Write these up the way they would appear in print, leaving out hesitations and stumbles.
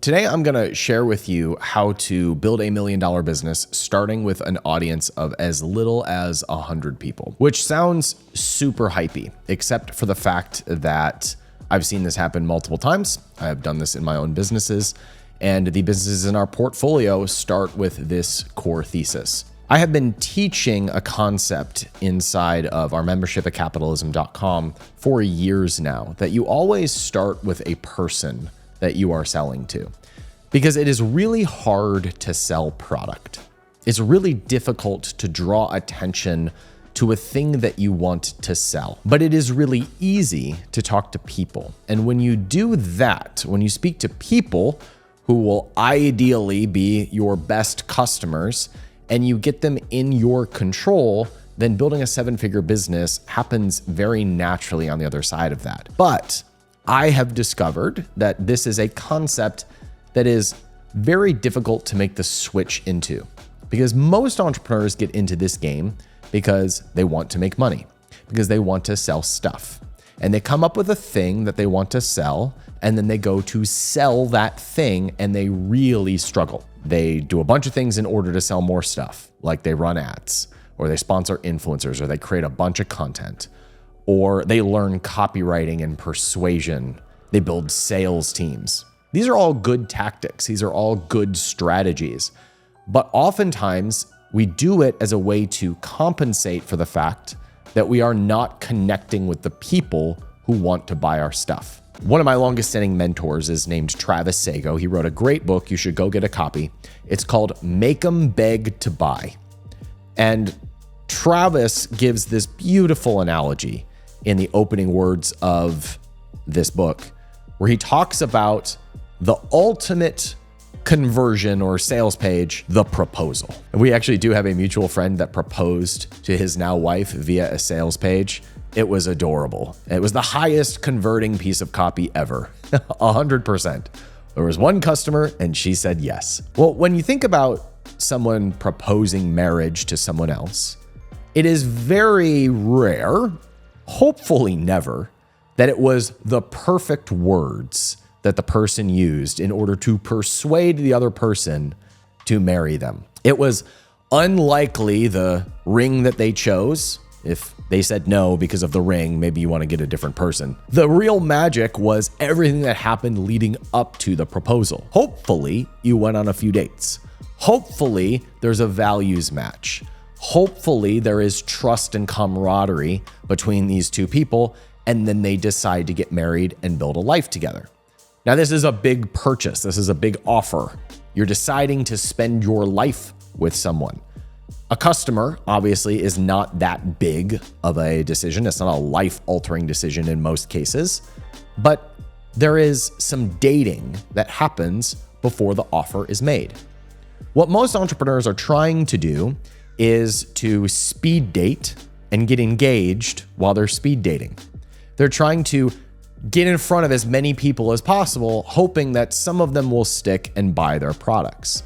Today, I'm going to share with you how to build $1 million business starting with an audience of as little as 100 people, which sounds super hypey, except for the fact that I've seen this happen multiple times. I have done this in my own businesses, and the businesses in our portfolio start with this core thesis. I have been teaching a concept inside of our membership at capitalism.com for years now that you always start with a person that you are selling to, because it is really hard to sell product. It's really difficult to draw attention to a thing that you want to sell, but it is really easy to talk to people. And when you do that, when you speak to people who will ideally be your best customers and you get them in your control, then building a 7-figure business happens very naturally on the other side of that. But I have discovered that this is a concept that is very difficult to make the switch into, because most entrepreneurs get into this game because they want to make money, because they want to sell stuff. And they come up with a thing that they want to sell, and then they go to sell that thing and they really struggle. They do a bunch of things in order to sell more stuff, like they run ads, or they sponsor influencers, or they create a bunch of content, or they learn copywriting and persuasion. They build sales teams. These are all good tactics. These are all good strategies. But oftentimes we do it as a way to compensate for the fact that we are not connecting with the people who want to buy our stuff. One of my longest standing mentors is named Travis Sago. He wrote a great book. You should go get a copy. It's called Make 'em Beg to Buy. And Travis gives this beautiful analogy in the opening words of this book, where he talks about the ultimate conversion or sales page, the proposal. And we actually do have a mutual friend that proposed to his now wife via a sales page. It was adorable. It was the highest converting piece of copy ever, 100%. There was one customer and she said yes. Well, when you think about someone proposing marriage to someone else, it is very rare, hopefully never, that it was the perfect words that the person used in order to persuade the other person to marry them. It was unlikely the ring that they chose. If they said no because of the ring, maybe you want to get a different person. The real magic was everything that happened leading up to the proposal. Hopefully, you went on a few dates. Hopefully, there's a values match. Hopefully, there is trust and camaraderie between these two people, and then they decide to get married and build a life together. Now, this is a big purchase. This is a big offer. You're deciding to spend your life with someone. A customer, obviously, is not that big of a decision. It's not a life-altering decision in most cases, but there is some dating that happens before the offer is made. What most entrepreneurs are trying to do is to speed date and get engaged while they're speed dating. They're trying to get in front of as many people as possible, hoping that some of them will stick and buy their products.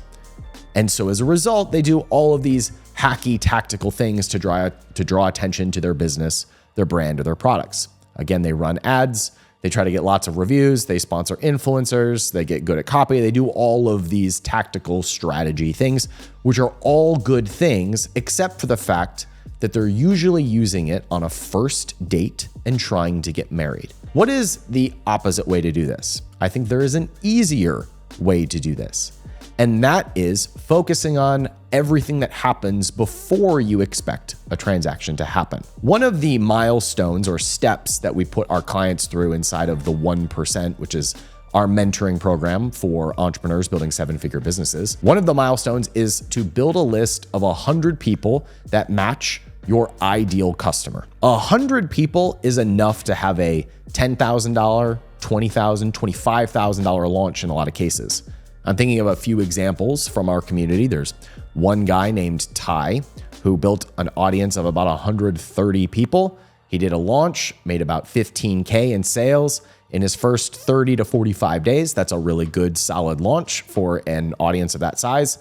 And so as a result, they do all of these hacky tactical things to draw attention to their business, their brand, or their products. Again, they run ads, they try to get lots of reviews, they sponsor influencers, they get good at copy, they do all of these tactical strategy things, which are all good things, except for the fact that they're usually using it on a first date and trying to get married. What is the opposite way to do this? I think there is an easier way to do this. And that is focusing on everything that happens before you expect a transaction to happen. One of the milestones or steps that we put our clients through inside of the 1%, which is our mentoring program for entrepreneurs building 7-figure businesses, one of the milestones is to build a list of 100 people that match your ideal customer. 100 people is enough to have a $10,000, $20,000, $25,000 launch in a lot of cases. I'm thinking of a few examples from our community. There's one guy named Ty who built an audience of about 130 people. He did a launch, made about $15K in sales in his first 30 to 45 days. That's a really good, solid launch for an audience of that size.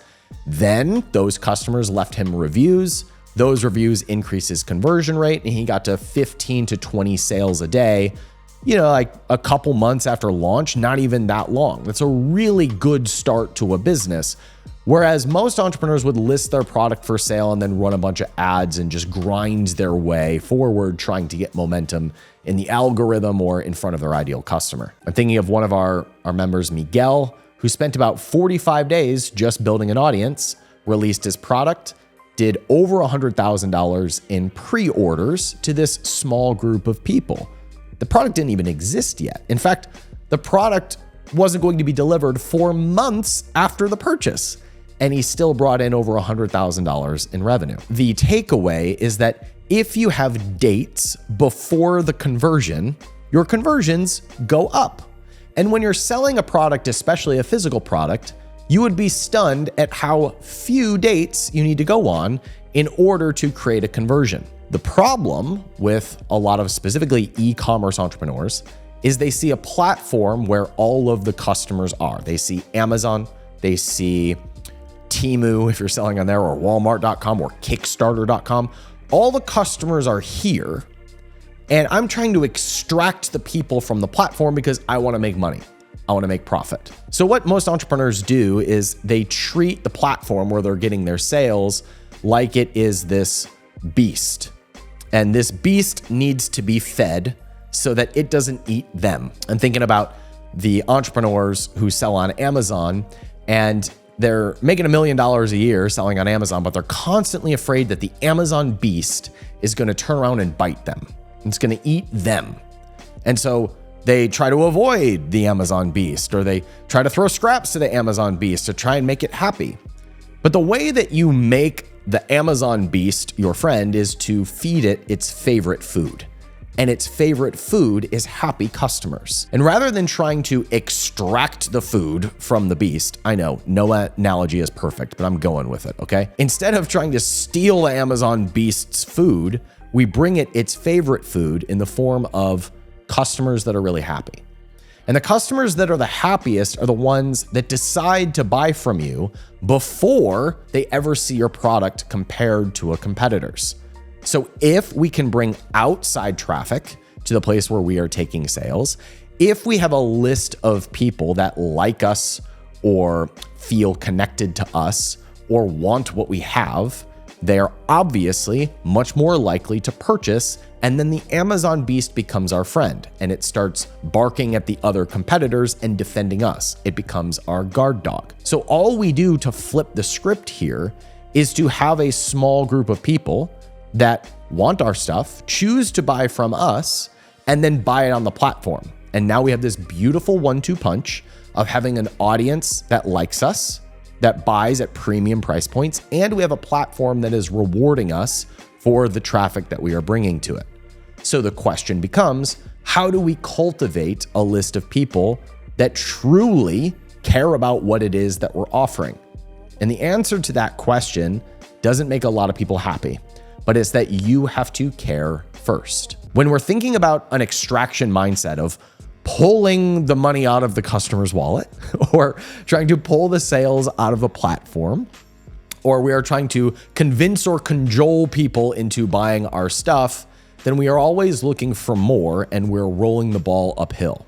Then those customers left him reviews. Those reviews increased his conversion rate, and he got to 15 to 20 sales a day like a couple months after launch, not even that long. That's a really good start to a business. Whereas most entrepreneurs would list their product for sale and then run a bunch of ads and just grind their way forward, trying to get momentum in the algorithm or in front of their ideal customer. I'm thinking of one of our members, Miguel, who spent about 45 days just building an audience, released his product, did over $100,000 in pre-orders to this small group of people. The product didn't even exist yet. In fact, the product wasn't going to be delivered for months after the purchase, and he still brought in over $100,000 in revenue. The takeaway is that if you have dates before the conversion, your conversions go up. And when you're selling a product, especially a physical product, you would be stunned at how few dates you need to go on in order to create a conversion. The problem with a lot of specifically e-commerce entrepreneurs is they see a platform where all of the customers are. They see Amazon, they see Temu if you're selling on there, or Walmart.com or Kickstarter.com. All the customers are here, and I'm trying to extract the people from the platform because I want to make money. I want to make profit. So what most entrepreneurs do is they treat the platform where they're getting their sales like it is this beast. And this beast needs to be fed so that it doesn't eat them. I'm thinking about the entrepreneurs who sell on Amazon, and they're making $1 million a year selling on Amazon, but they're constantly afraid that the Amazon beast is going to turn around and bite them. It's going to eat them. And so they try to avoid the Amazon beast, or they try to throw scraps to the Amazon beast to try and make it happy. But the way that you make the Amazon beast your friend is to feed it its favorite food. And its favorite food is happy customers. And rather than trying to extract the food from the beast, I know no analogy is perfect, but I'm going with it, okay? Instead of trying to steal the Amazon beast's food, we bring it its favorite food in the form of customers that are really happy. And the customers that are the happiest are the ones that decide to buy from you before they ever see your product compared to a competitor's. So if we can bring outside traffic to the place where we are taking sales, if we have a list of people that like us or feel connected to us or want what we have, they are obviously much more likely to purchase, and then the Amazon beast becomes our friend, and it starts barking at the other competitors and defending us. It becomes our guard dog. So all we do to flip the script here is to have a small group of people that want our stuff, choose to buy from us, and then buy it on the platform. And now we have this beautiful 1-2 punch of having an audience that likes us, that buys at premium price points, and we have a platform that is rewarding us for the traffic that we are bringing to it. So the question becomes, how do we cultivate a list of people that truly care about what it is that we're offering? And the answer to that question doesn't make a lot of people happy, but it's that you have to care first. When we're thinking about an extraction mindset of pulling the money out of the customer's wallet, or trying to pull the sales out of a platform, or we are trying to convince or cajole people into buying our stuff, then we are always looking for more and we're rolling the ball uphill.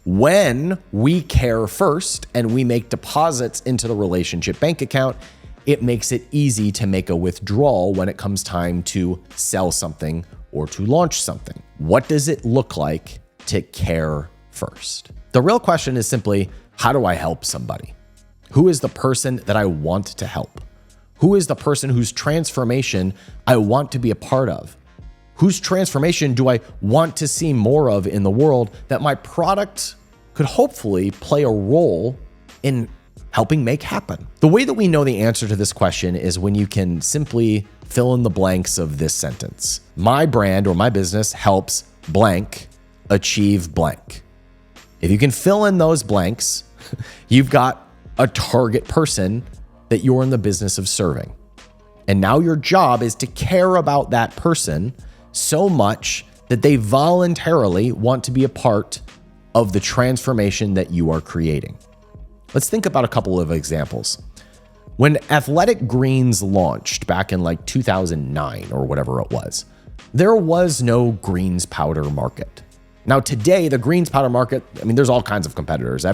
When we care first and we make deposits into the relationship bank account, it makes it easy to make a withdrawal when it comes time to sell something or to launch something. What does it look like to care first? The real question is simply, how do I help somebody? Who is the person that I want to help? Who is the person whose transformation I want to be a part of? Whose transformation do I want to see more of in the world that my product could hopefully play a role in helping make happen? The way that we know the answer to this question is when you can simply fill in the blanks of this sentence. My brand or my business helps blank achieve blank. If you can fill in those blanks, you've got a target person that you're in the business of serving. And now your job is to care about that person so much that they voluntarily want to be a part of the transformation that you are creating. Let's think about a couple of examples. When Athletic Greens launched back in like 2009 or whatever it was, there was no greens powder market. Now today, the greens powder market, I mean, there's all kinds of competitors.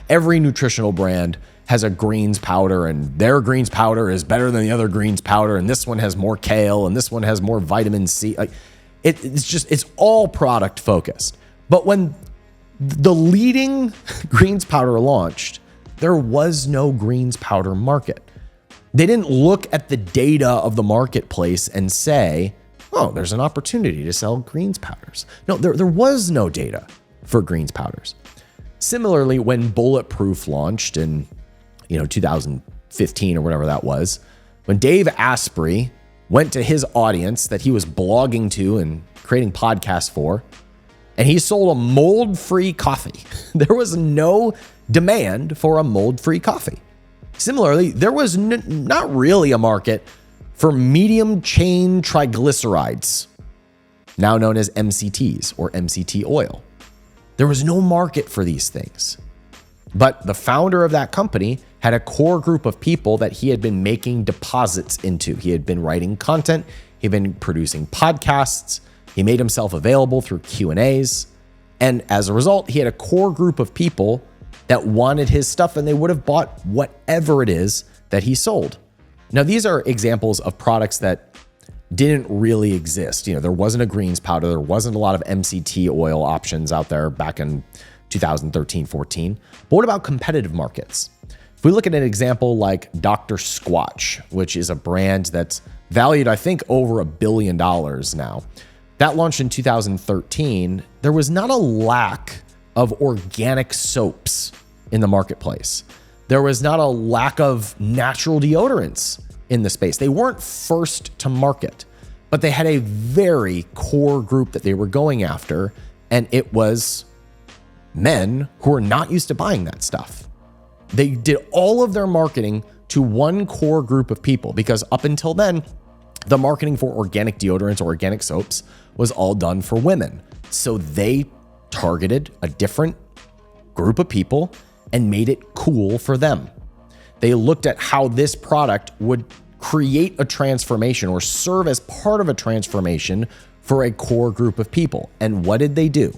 Every nutritional brand has a greens powder, and their greens powder is better than the other greens powder, and this one has more kale, and this one has more vitamin C. Like, it's all product focused. But when the leading greens powder launched, there was no greens powder market. They didn't look at the data of the marketplace and say, oh, there's an opportunity to sell greens powders. No, there was no data for greens powders. Similarly, when Bulletproof launched in 2015 or whatever that was, when Dave Asprey went to his audience that he was blogging to and creating podcasts for, and he sold a mold-free coffee, there was no demand for a mold-free coffee. Similarly, there was not really a market for medium chain triglycerides, now known as MCTs or MCT oil. There was no market for these things. But the founder of that company had a core group of people that he had been making deposits into. He had been writing content. He'd been producing podcasts. He made himself available through Q&As. And as a result, he had a core group of people that wanted his stuff, and they would have bought whatever it is that he sold. Now, these are examples of products that didn't really exist. There wasn't a greens powder. There wasn't a lot of MCT oil options out there back in 2013, 14. But what about competitive markets? If we look at an example like Dr. Squatch, which is a brand that's valued, I think, over $1 billion now. That launched in 2013. There was not a lack of organic soaps in the marketplace. There was not a lack of natural deodorants in the space. They weren't first to market, but they had a very core group that they were going after, and it was men who were not used to buying that stuff. They did all of their marketing to one core group of people, because up until then, the marketing for organic deodorants or organic soaps was all done for women. So they targeted a different group of people and made it cool for them. They looked at how this product would create a transformation or serve as part of a transformation for a core group of people. And what did they do?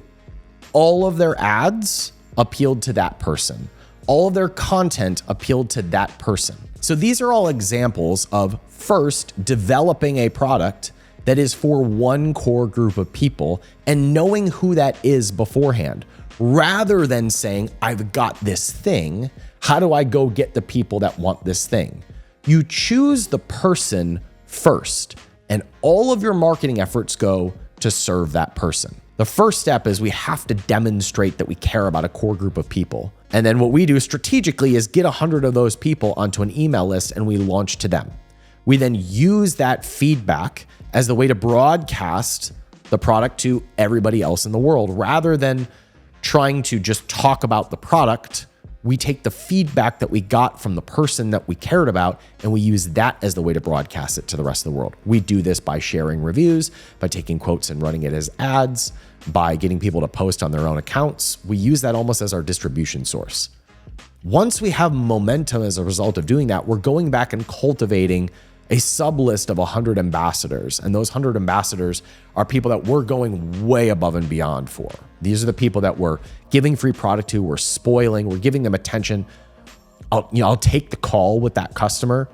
All of their ads appealed to that person. All of their content appealed to that person. So these are all examples of first developing a product that is for one core group of people and knowing who that is beforehand, rather than saying, I've got this thing. How do I go get the people that want this thing? You choose the person first, and all of your marketing efforts go to serve that person. The first step is we have to demonstrate that we care about a core group of people. And then what we do strategically is get 100 of those people onto an email list and we launch to them. We then use that feedback as the way to broadcast the product to everybody else in the world. Rather than trying to just talk about the product, we take the feedback that we got from the person that we cared about and we use that as the way to broadcast it to the rest of the world. We do this by sharing reviews, by taking quotes and running it as ads, by getting people to post on their own accounts. We use that almost as our distribution source. Once we have momentum as a result of doing that, we're going back and cultivating a sub list of 100 ambassadors. And those 100 ambassadors are people that we're going way above and beyond for. These are the people that we're giving free product to, we're spoiling, we're giving them attention. I'll take the call with that customer.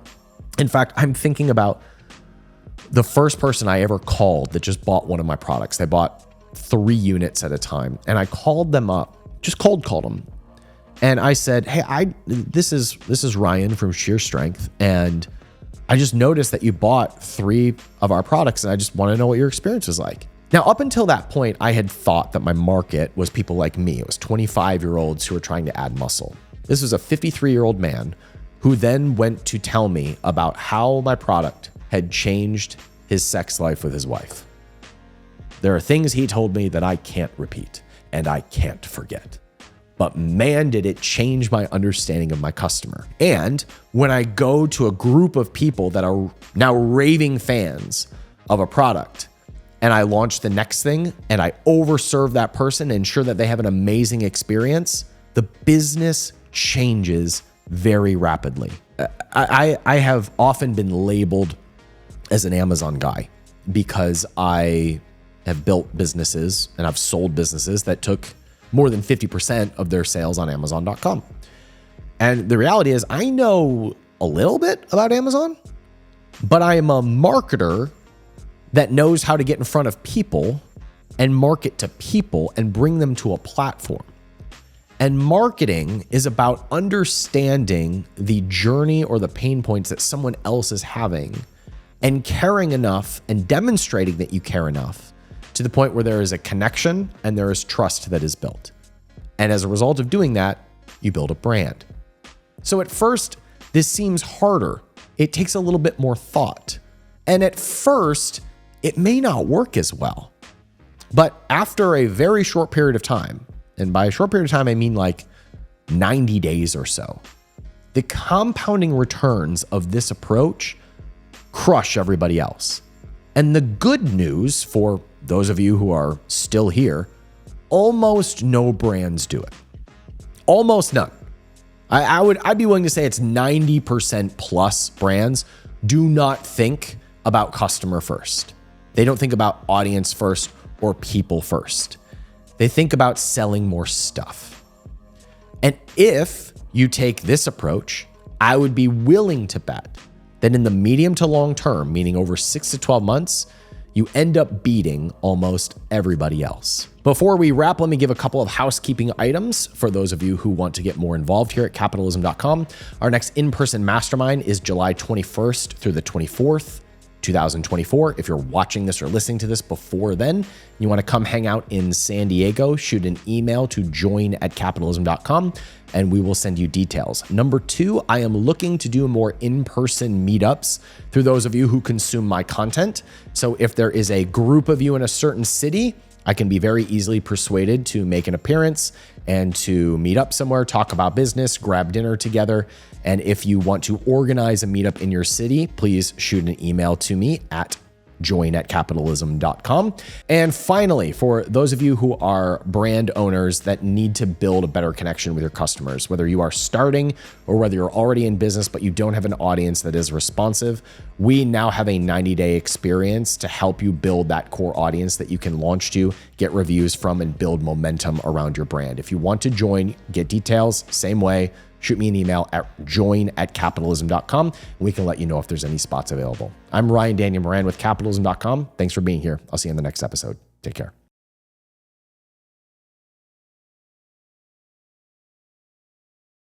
In fact, I'm thinking about the first person I ever called that just bought one of my products. They bought 3 units at a time. And I called them up, just cold called them. And I said, hey, this is Ryan from Sheer Strength. And I just noticed that you bought 3 of our products and I just want to know what your experience was like. Now, up until that point, I had thought that my market was people like me. It was 25-year-olds who were trying to add muscle. This was a 53-year-old man who then went to tell me about how my product had changed his sex life with his wife. There are things he told me that I can't repeat and I can't forget. But man, did it change my understanding of my customer. And when I go to a group of people that are now raving fans of a product and I launch the next thing and I overserve that person and ensure that they have an amazing experience, the business changes very rapidly. I have often been labeled as an Amazon guy because I have built businesses and I've sold businesses that took more than 50% of their sales on Amazon.com. And the reality is I know a little bit about Amazon, but I am a marketer that knows how to get in front of people and market to people and bring them to a platform. And marketing is about understanding the journey or the pain points that someone else is having and caring enough and demonstrating that you care enough to the point where there is a connection and there is trust that is built. And as a result of doing that, you build a brand. So at first, this seems harder. It takes a little bit more thought. And at first, it may not work as well. But after a very short period of time, and by a short period of time, I mean like 90 days or so, the compounding returns of this approach crush everybody else. And the good news for those of you who are still here, almost no brands do it. Almost none. I'd be willing to say it's 90% plus brands do not think about customer first. They don't think about audience first or people first. They think about selling more stuff. And if you take this approach, I would be willing to bet that in the medium to long term, meaning over 6 to 12 months, you end up beating almost everybody else. Before we wrap, let me give a couple of housekeeping items for those of you who want to get more involved here at capitalism.com. Our next in-person mastermind is July 21st through the 24th, 2024. If you're watching this or listening to this before then, you want to come hang out in San Diego, shoot an email to join@capitalism.com and we will send you details. Number 2, I am looking to do more in-person meetups through those of you who consume my content. So if there is a group of you in a certain city, I can be very easily persuaded to make an appearance and to meet up somewhere, talk about business, grab dinner together. And if you want to organize a meetup in your city, please shoot an email to me at join@capitalism.com. And finally, for those of you who are brand owners that need to build a better connection with your customers, whether you are starting or whether you're already in business, but you don't have an audience that is responsive, we now have a 90-day experience to help you build that core audience that you can launch to, get reviews from, and build momentum around your brand. If you want to join, get details, same way, shoot me an email at join@capitalism.com and we can let you know if there's any spots available. I'm Ryan Daniel Moran with capitalism.com. Thanks for being here. I'll see you in the next episode. Take care.